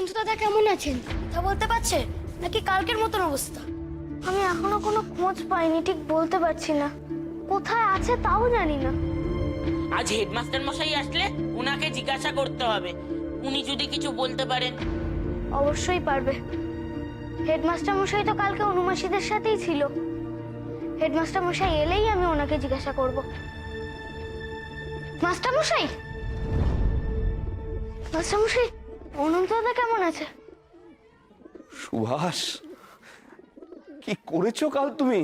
অনন্ত দাদা কেমন আছেন? কথা বলতে পারছে নাকি কালকের মতন অবস্থা? আমি এখনো কোনো খোঁজ পাইনি, ঠিক বলতে পারছি না। কোথায় আছে তাও জানি না। আজ হেডমাস্টার মশাই আসলে উনাকে জিজ্ঞাসা করতে হবে, উনি যদি কিছু বলতে পারেন। অবশ্যই পারবে। হেডমাস্টার মশাই তো কালকে অনুমাসীদের সাথেই ছিল। হেডমাস্টার মশাই এলেই আমি ওনাকে জিজ্ঞাসা করব। মাস্টার মশাই, মাস্টার মশাই, অনন্ত দাদা কেমন আছে? সুভাষ, কি করেছো কাল তুমি?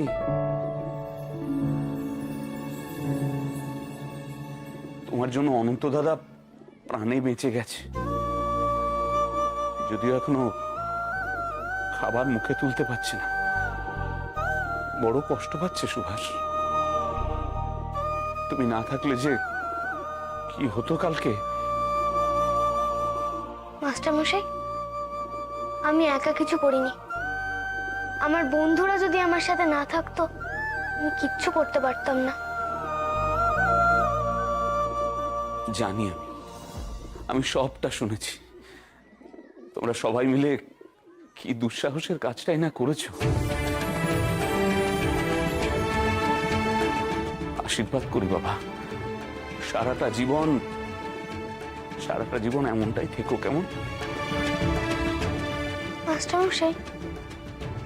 তোমার জন্য অনন্ত দাদা প্রাণে বেঁচে গেছে, যদিও এখনো খাবার মুখে তুলতে পারছে না। বড় কষ্ট পাচ্ছে সুভাষ। তুমি না থাকলে যে কি হতো কালকে। মাস্টার মশাই, আমি একা কিছু করিনি। আমার বন্ধুরা যদি আমার সাথে না থাকতো আমি কিচ্ছু করতে পারতাম না। জানি আমি সবটা শুনেছি। তোমরা সবাই মিলে কি দুঃসাহসের কাজটাই না করেছো। আশীর্বাদ করি বাবা, সারাটা জীবন এমনটাই থেকো কেমন। মাস্টার মশাই,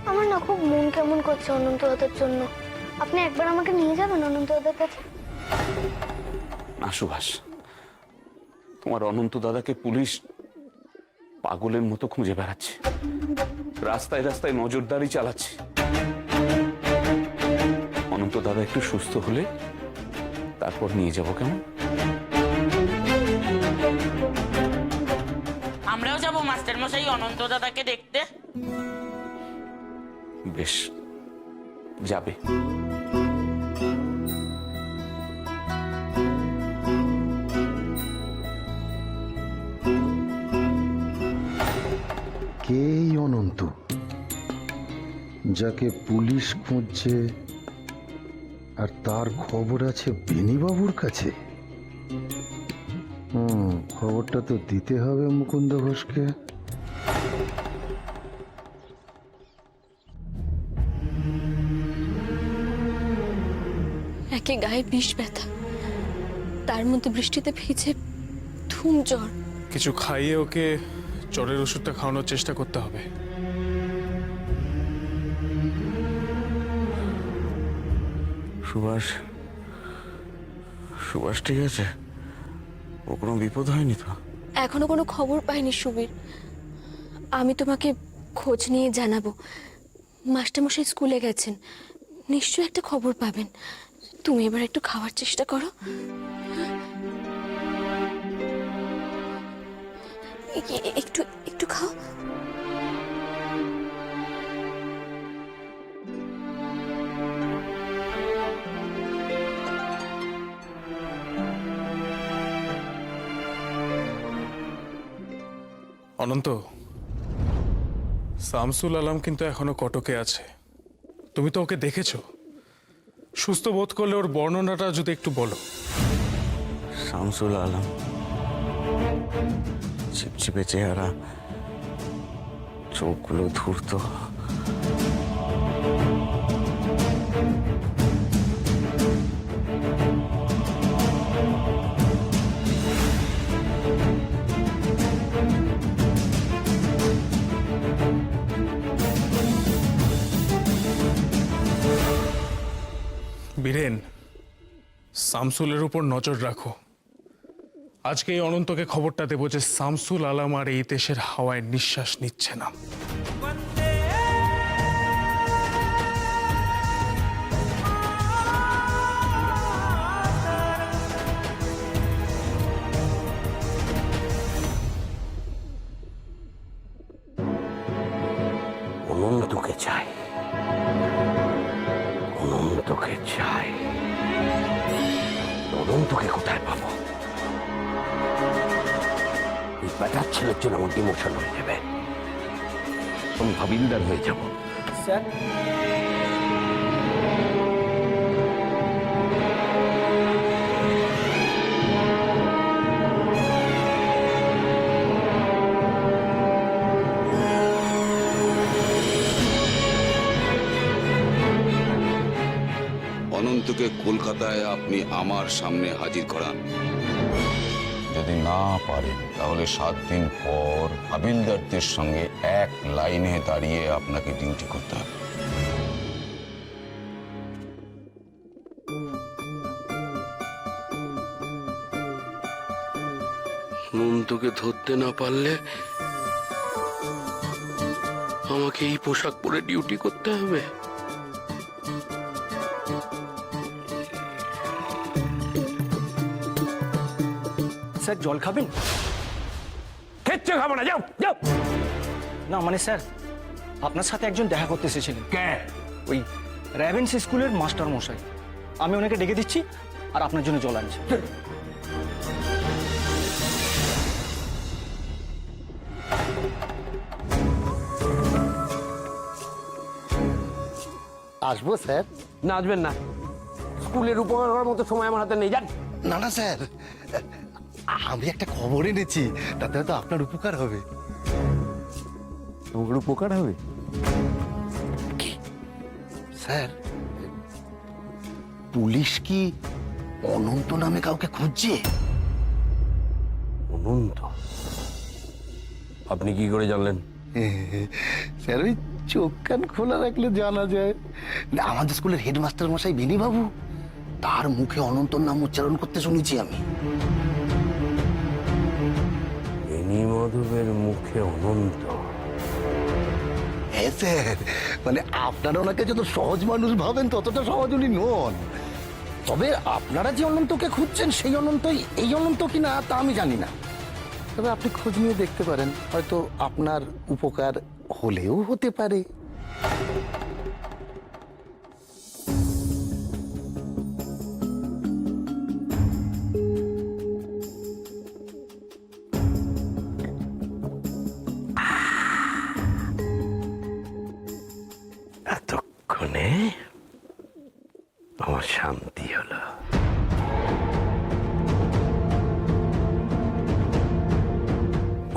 আমার না খুব মন কেমন করছে অনন্ত দাদার জন্য। আপনি একবার আমাকে নিয়ে যাবেন অনন্ত দাদার কাছে? না সুভাষ, তোমার অনন্ত দাদাকে পুলিশ পাগলের মতো খুঁজে বেড়াচ্ছে, রাস্তায় রাস্তায় নজরদারি চালাচ্ছে। অনন্ত দাদা একটু সুস্থ হলে তারপর নিয়ে যাব কেমন। আমরাও যাব মাস্টার মশাই অনন্ত দাদাকে দেখতে। বেশ, যাবে। কে এই অনন্ত, যাকে পুলিশ খুঁজছে আর তার খবর আছে বেণীবাবুর কাছে? খবরটা তো দিতে হবে মুকুন্দ ঘোষকে। একে গায়ে বিষ ব্যথা, তার মধ্যে বৃষ্টিতে ভিজে ধুম জ্বর। কিছু খাইয়ে ওকে জ্বরের ওষুধটা খাওয়ানোর চেষ্টা করতে হবে। সুভাষ, সুভাষ ঠিক আছে? ও কোনো বিপদ হয়নি তো? এখনো কোনো খবর পাইনি সুবীর। আমি তোমাকে খোঁজ নিয়ে জানাবো। মাস্টারমশাই স্কুলে গেছেন, নিশ্চয়ই একটা খবর পাবেন। তুমি এবার একটু খাওয়ার চেষ্টা করো। একটু একটু খাও। অনন্ত, শামসুল আলম কিন্তু এখনো কটকে আছে। তুমি তো ওকে দেখেছো, সুস্থ বোধ করলে ওর বর্ণনাটা যদি একটু বলো। শামসুল আলম, চিপচিপে চেহারা, চোখগুলো ধূর্ত। বীরেন, শামসুলের উপর নজর রাখো। আজকে এই অনন্তকে খবরটা দেবো যে শামসুল আলম আর এই দেশের হাওয়ায় নিঃশ্বাস নিচ্ছে না। অনন্তকে চাই, অনন্তকে চাই। অনন্তকে কোথায় পাবো? এই বেটার ছেলের জন্য আমার ডিমোশন হয়ে যাবে, আমি ভাবিন্দার হয়ে যাব। স্যার, কলকাতায় আপনি আমার সামনে হাজির করান। যদি না পারেন তাহলে 7 দিন পর হাবিলদারদের সঙ্গে এক লাইনে দাঁড়িয়ে আপনাকে ডিউটি করতে হবে। অনন্তকে ধরতে না পারলে আমাকে এই পোশাক পরে ডিউটি করতে হবে। স্যার জল খাবেন? কিচ্ছু খাবো না, যাও যাও। না মানে স্যার, আপনার সাথে একজন দেখা করতে এসেছিলেন। কে? ওই র্যাভেন্স স্কুলের মাস্টার মশাই। আমি ওনাকে ডেকে দিচ্ছি আর আপনার জন্য জল আনছি। আসবো স্যার? না, আসবেন না। স্কুলের উপকার করার মতো সময় আমার হাতে নেই, যান। না না স্যার, আমি একটা খবর এনেছি, তাতে হয়তো আপনার উপকার হবে। তোমার উপকার হবে? স্যার, পুলিশ কি অনন্ত নামে কাউকে খুঁজছে? অনন্ত? আপনি কি করে জানলেন? স্যার ওই চোখ কান খোলা রাখলে জানা যায়। আমাদের স্কুলের হেডমাস্টার মশাই বেনি বাবু, তার মুখে অনন্তর নাম উচ্চারণ করতে শুনেছি আমি। বেনি মাধবের মুখে অনন্ত? হ্যাঁ স্যার, মানে আপনারা ওনাকে যত সহজ মানুষ ভাবেন ততটা সহজ উনি নন। তবে আপনারা যে অনন্তকে খুঁজছেন সেই অনন্তই এই অনন্ত কিনা তা আমি জানি না। তবে আপনি খোঁজ নিয়ে দেখতে পারেন, হয়তো আপনার উপকার হলেও হতে পারে। এতক্ষণে আমার শান্তি হলো।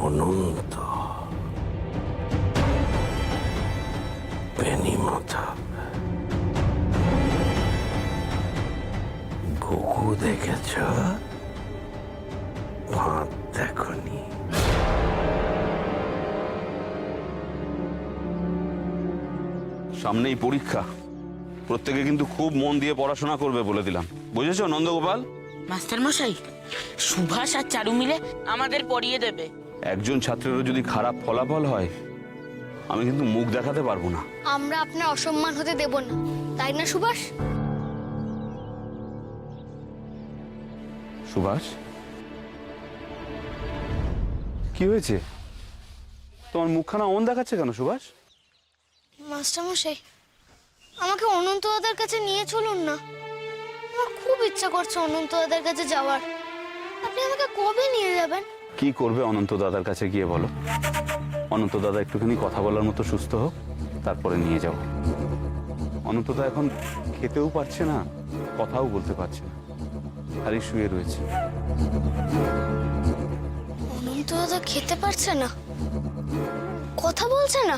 অনন্ত, বেনি মাধব, ঘুঘু দেখেছ, ভাত দেখনি। সামনেই পরীক্ষা, প্রত্যেকে কিন্তু খুব মন দিয়ে পড়াশোনা করবে বলে দিলাম, বুঝেছো নন্দগোপাল? মাস্টার মশাই, সুভাষ আর চারু মিলে আমাদের পড়িয়ে দেবে। একজন ছাত্রেরও যদি খারাপ ফলাফল হয় আমি কিন্তু মুখ দেখাতে পারবো না। আমরা আপনার অসম্মান হতে দেব না, তাই না সুভাষ? সুভাষ, কি হয়েছে? তোমার মুখখানা অন দেখাচ্ছে কেন সুভাষ? মাস্টারমশাই, আমাকে অনন্ত দাদার কাছে নিয়ে চলুন না। আমার খুব ইচ্ছা করছে অনন্ত দাদার কাছে যাওয়ার। আপনি আমাকে কবে নিয়ে যাবেন? কি করবে অনন্ত দাদার কাছে গিয়ে বলো? অনন্ত দাদা একটুখানি কথা বলার মতো সুস্থ হোক, তারপরে নিয়ে যাও। অনন্ত দা এখন খেতেও পারছে না, কথাও বলতে পারছে না, খালি শুয়ে রয়েছে। অনন্ত দাদা খেতে পারছে না, কথা বলছে না?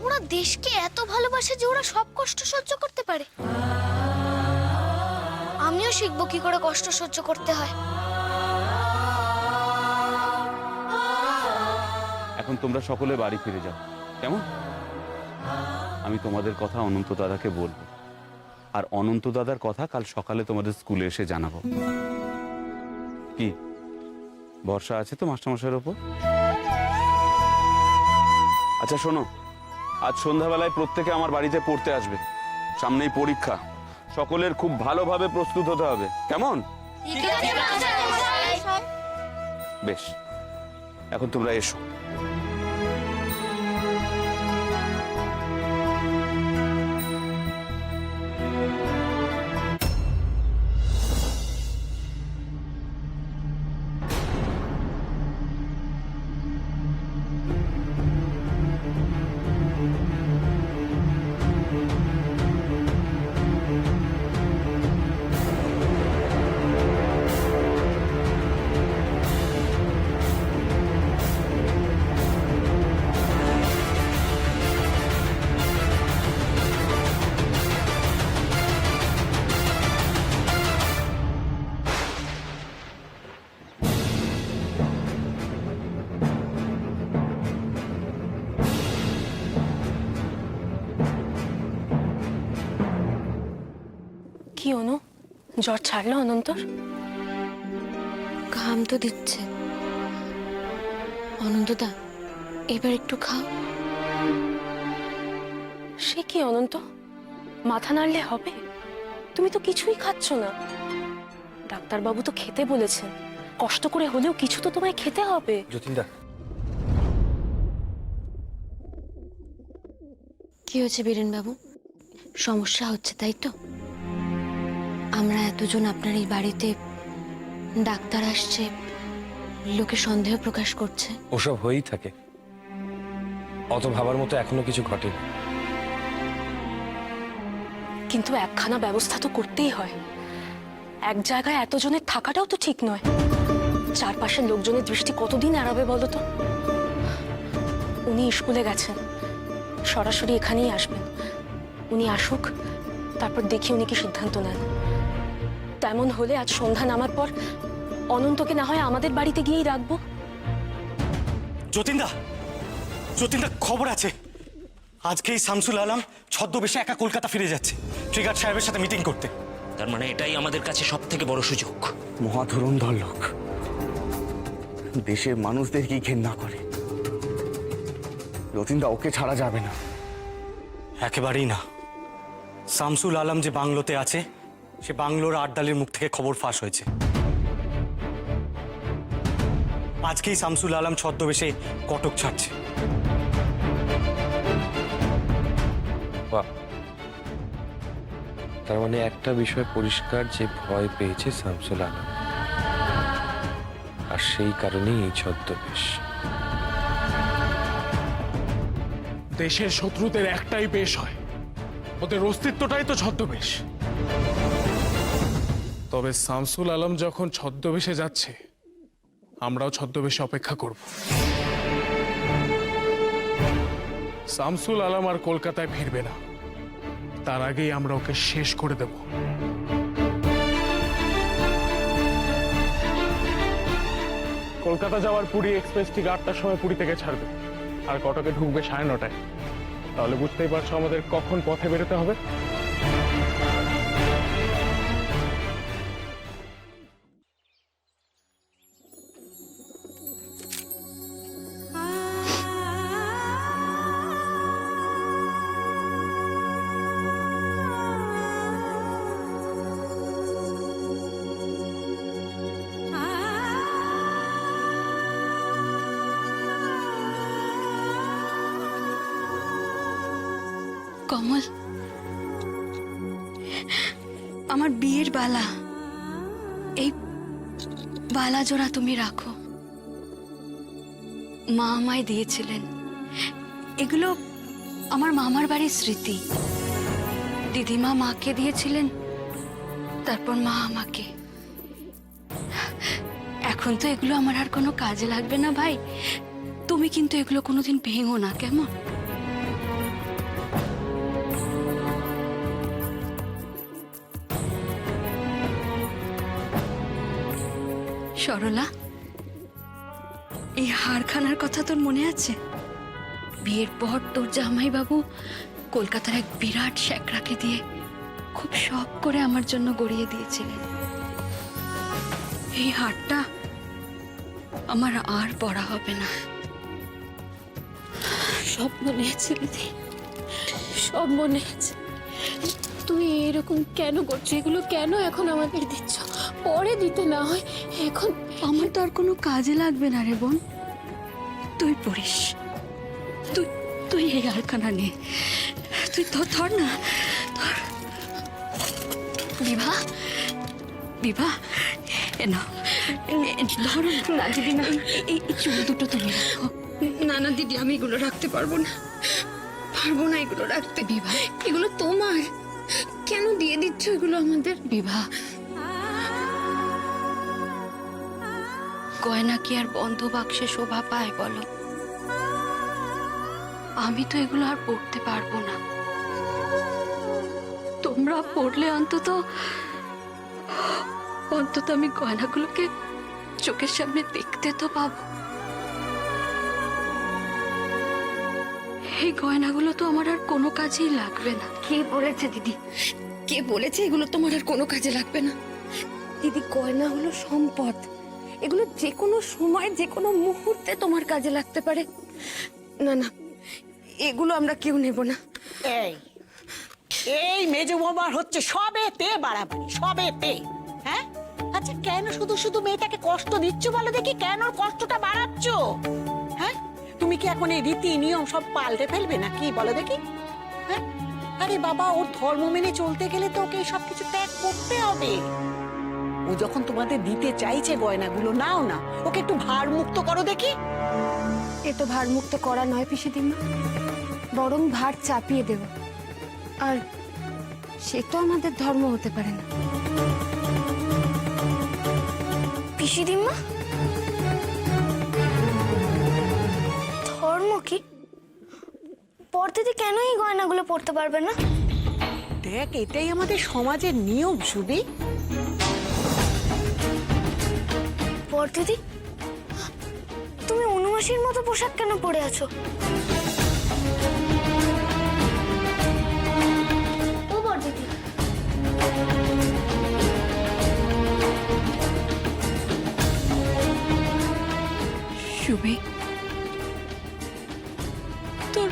ওরা দেশকে এত ভালোবাসে যে ওরা সব কষ্ট সহ্য করতে পারে। আমিও শিখবো কি করে কষ্ট সহ্য করতে হয়। এখন তোমরা সকলে বাড়ি ফিরে যাও, কেমন? আমি তোমাদের কথা অনন্ত দাদাকে বলবো, আর অনন্ত দাদার কথা কাল সকালে তোমাদের স্কুলে এসে জানাবো। কি ভরসা আছে তো মাস্টারমশাইয়ের ওপর? আচ্ছা শোনো, আজ সন্ধ্যাবেলায় প্রত্যেকে আমার বাড়িতে পড়তে আসবে, সামনেই পরীক্ষা, সকলের খুব ভালোভাবে প্রস্তুত হতে হবে, কেমন? বেশ, এখন তোমরা এসো। জ্বর ছাড়লো অনন্তর? ঘাম তো দিচ্ছে। অনন্তদা, এবার একটু খাও। সে কি অনন্ত, মাথা নাড়লে হবে? তুমি তো কিছুই খাচ্ছ না। ডাক্তারবাবু তো খেতে বলেছেন, কষ্ট করে হলেও কিছু তো তোমায় খেতে হবে। যতীনদা, কি হয়েছে বীরেন বাবু? সমস্যা হচ্ছে তাই তো? আমরা এতজন আপনার এই বাড়িতে, ডাক্তার আসছে, লোকে সন্দেহ প্রকাশ করছে। ওসব হয়েই থাকে, অত ভাবার মতো এখনো কিছু ঘটেনি। কিন্তু একখানা ব্যবস্থা তো করতেই হয়। এক জায়গায় এতজনের থাকাটাও তো ঠিক নয়। চারপাশের লোকজনের দৃষ্টি কতদিন এড়াবে বলো তো? উনি স্কুলে গেছেন, সরাসরি এখানেই আসবেন। উনি আসুক, তারপর দেখি উনি কি সিদ্ধান্ত নেন। তেমন হলে আজ সন্ধ্যা নামার পর অনন্তকে না হয় আমাদের বাড়িতে গিয়েই রাখবো। যতীনদা, যতীনদা, খবর আছে। আজকেই শামসুল আলম ছদ্মবেশে একা কলকাতা ফিরে যাচ্ছে ট্রিগার সাহেবের সাথে মিটিং করতে। তার মানে এটাই আমাদের কাছে সব থেকে বড় সুযোগ। মহাধুরন্ধর লোক, দেশের মানুষদের কি ঘেন্না করে। যতীনদা, ওকে ছাড়া যাবে না। একেবারেই না। শামসুল আলম যে বাংলোতে আছে, সে বাংলোর আটদালির মুখ থেকে খবর ফাঁস হয়েছে। আজকেই শামসুল আলম ছদ্মবেশে কটক ছাড়ছে। বাহ, তার মানে একটা বিষয় পরিষ্কার, যে ভয় পেয়েছে শামসুল আলম, আর সেই কারণেই এই ছদ্মবেশ। দেশের শত্রুদের একটাই বেশ হয়, ওদের অস্তিত্বটাই তো ছদ্মবেশ। তবে শামসুল আলম যখন ছদ্মবেশে যাচ্ছে, আমরাও ছদ্মবেশে অপেক্ষা করব। শামসুল আলম আর কলকাতায় ফিরবে না, তার আগেই আমরা ওকে শেষ করে দেব। কলকাতা যাওয়ার পুরী এক্সপ্রেস ঠিক 8টার সময় পুরী থেকে ছাড়বে, আর কটকে ঢুকবে 9:30। তাহলে বুঝতেই পারছো আমাদের কখন পথে বেরোতে হবে। কমল, আমার বিয়ের বালা, এই বালা জোড়া তুমি রাখো। মা আমায় দিয়েছিলেন। এগুলো আমার মামার বাড়ির স্মৃতি। দিদিমা মাকে দিয়েছিলেন, তারপর মা আমাকে। এখন তো এগুলো আমার আর কোনো কাজে লাগবে না ভাই। তুমি কিন্তু এগুলো কোনোদিন ভেঙো না, কেমন? সরলা, এই হারখানার কথা তোর মনে আছে? বিয়ের পর তোর জামাইবাবু কলকাতার এক বিরাট শ্যাকরাকে দিয়ে খুব শখ করে আমার জন্য গড়িয়ে দিয়েছিলেন। এই হারটা আমার আর পরা হবে না। সব মনে আছে দিদি, সব মনে আছে। তুই এরকম কেন করছিস? এগুলো কেন এখন আমাদের দিচ্ছ? পরে দিতে না হয়, এখন আমার তো আর কোনো কাজে লাগবে না রে বোন। তুই পড়িস, তুই তুই এই হারখানা নে। তুই ধর না, ধর। বিভা, বিভা, এ না, ধরো না দিদি। না, এই চুল দুটো তুমি রাখো। না না দিদি, আমি এগুলো রাখতে পারবো না, পারবো না এগুলো রাখতে। বিভা, এগুলো তোমার, কেন দিয়ে দিচ্ছ এগুলো আমাদের? বিভা, গয়না কি আর বন্ধ বাক্সে শোভা পায় বলো? আমি তো এগুলো আর পড়তে পারবো না। তোমরা পড়লে অন্তত আমি গয়নাগুলোকে চোখের সামনে দেখতে তো পাবো। এই গয়নাগুলো তো আমার আর কোনো কাজেই লাগবে না। কে বলেছে দিদি? কে বলেছে এগুলো তোমার আর কোনো কাজে লাগবে না? দিদি, গয়না হলো সম্পদ। এগুলো যে কোনো সময় যে কোনো মুহূর্তে তোমার কাজে লাগতে পারে। না না, এগুলো আমরা কেউ নেব না। এই এই মেজো বৌমার হচ্ছে সবেতে বাড়াবাড়ি, সবেতে। হ্যাঁ, আচ্ছা কেন শুধু শুধু মেয়েটাকে কষ্ট দিচ্ছ বলো দেখি? কেন ওর কষ্টটা বাড়াচ্ছ? হ্যাঁ, তুমি কি এখন এই রীতি নিয়ম সব পাল্টে ফেলবে না কি বলো দেখি? হ্যাঁ, আরে বাবা, ওর ধর্ম মেনে চলতে গেলে তো ওকে সবকিছু ত্যাগ করতে হবে। ও যখন তোমাদের দিতে চাইছে গয়নাগুলো, নাও না, ওকে একটু ভার মুক্ত করো দেখি। এ তো ভার মুক্ত করা নয় পিসিদিমা, বরং ভার চাপিয়ে দেব। আর সে তো আমাদের ধর্ম হতে পারে না। পিসিদিমা, ধর্ম কি? পরদিদি কেন এই গয়নাগুলো পরতে পারবে না? দেখ, এটাই আমাদের সমাজের নিয়ম সুবি। পরদিদি, তুমি অনুমাসীর মতো পোশাক কেন পরে আছো? ও পরদিদি, শুভে, তোর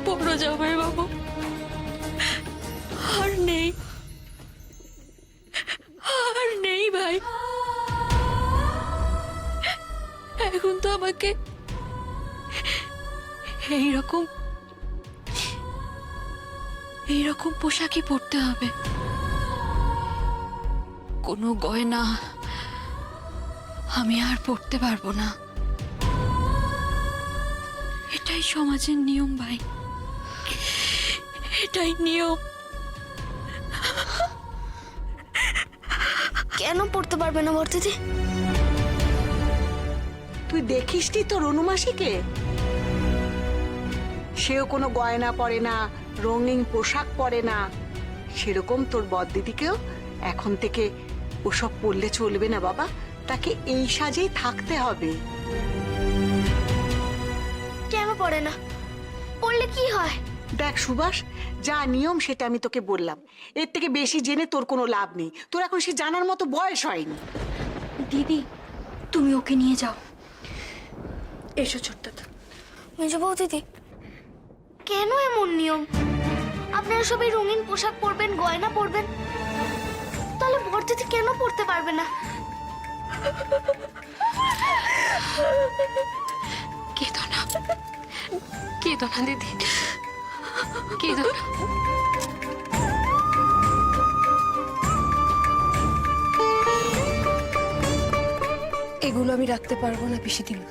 বড় জামাই বাবু আর নেই, আর নেই ভাই। এখন তো আমাকে এইরকম পোশাকই পরতে হবে। কোনো গয়না আমি আর পরতে পারবো না। এটাই সমাজের নিয়ম ভাই, এটাই নিয়ম। কেন পরতে পারবে না পরদিদি? তুই দেখিসটি তোর অনুমাসীকে? সেও কোনো গয়না পরে না, রঙিন পোশাক পরে না। সেরকম তোর বড়দিদিকেও এখন থেকে ওসব পরলে চলবে না বাবা, তাকে এই সাজেই থাকতে হবে। কেন পরে না? পরলে কি হয়? দেখ সুভাষ, যা নিয়ম সেটা আমি তোকে বললাম। এর থেকে বেশি জেনে তোর কোনো লাভ নেই। তোর এখন সে জানার মতো বয়স হয়নি। দিদি, তুমি ওকে নিয়ে যাও। এসো ছোট্ট। মেজো বৌদিদি, কেন এমন নিয়ম? আপনারা সবাই রঙিন পোশাক পরবেন, গয়না পরবেন, তাহলে বরদিদি কেন পরতে পারবে না? কেঁদো না, কেঁদো না দিদি, কেঁদো না। এগুলো আমি রাখতে পারবো না পিসিদিমা।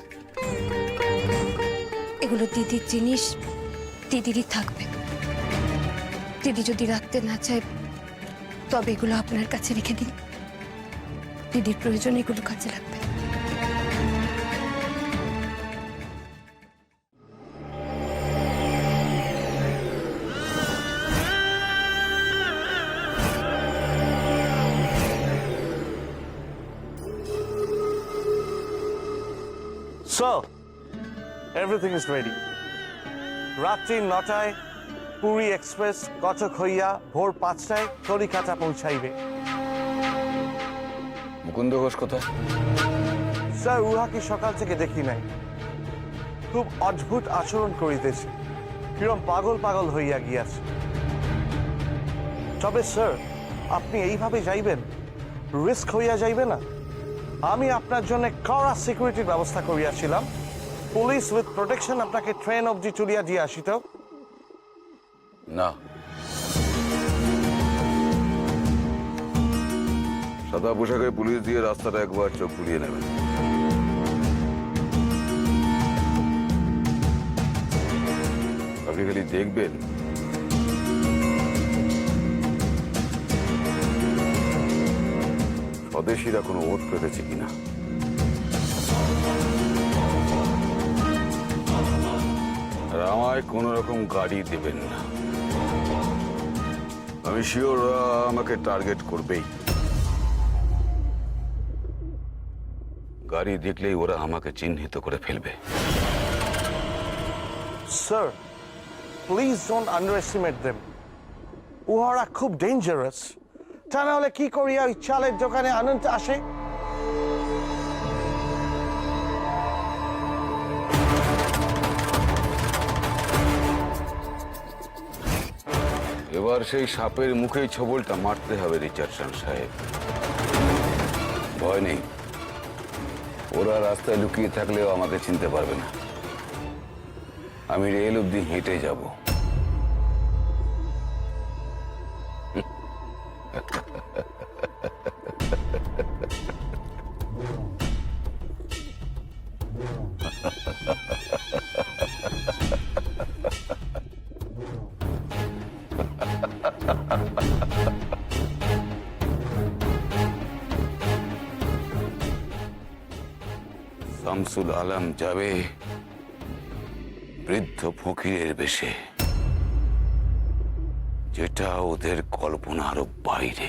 এগুলো দিদির জিনিস, দিদিরই থাকবে। দিদি যদি রাখতে না চায় তবে এগুলো আপনার কাছে রেখে দিন। দিদির প্রয়োজন এগুলো কাজে লাগবে। So, everything is ready. রাত্রি 9টায় পুরী এক্সপ্রেস কটক হইয়া ভোর 5টায় তরিকাটা পৌঁছাইবে। মুকুন্দ ঘোষ কোথায়? স্যার, উহাকে সকাল থেকে দেখি নাই। খুব অদ্ভুত আচরণ করিতেছে, কিরম পাগল পাগল হইয়া গিয়াছে। তবে স্যার, আপনি এইভাবে যাইবেন, রিস্ক হইয়া যাইবে না? আমি আপনার জন্য কড়া সিকিউরিটির ব্যবস্থা করিয়াছিলাম। পুলিশ উইথ প্রোটেকশন আপনাকে ট্রেন অবধি চলিয়া দিয়ে আসিত। না, সাদা পোশাকে পুলিশ দিয়ে রাস্তাটা একবার চোখ বুলিয়ে নেবেন। আপনি খালি দেখবেন স্বদেশীরা কোনো ওত পেতেছে কিনা। আর আমায় কোন রকম গাড়ি দেবেন না। আমি শিওর আমাকে টার্গেট করবেই। গাড়ি দেখলেই ওরা আমাকে চিহ্নিত করে ফেলবে। Sir, please don't under estimate them. উহারা খুব ডেঞ্জারাস। তা না হলে কি করিয়া ওই চালের দোকানে আনন্দ আসে? এবার সেই সাপের মুখেই ছবলটা মারতে হবে রিচার্ডসন সাহেব। ভয় নেই, ওরা রাস্তায় লুকিয়ে থাকলেও আমাকে চিনতে পারবে না। আমি রেল অব্দি হেঁটে যাব। শামসুল আলম যাবে বৃদ্ধ ফকিরের বেশে, যেটা ওদের কল্পনারও বাইরে।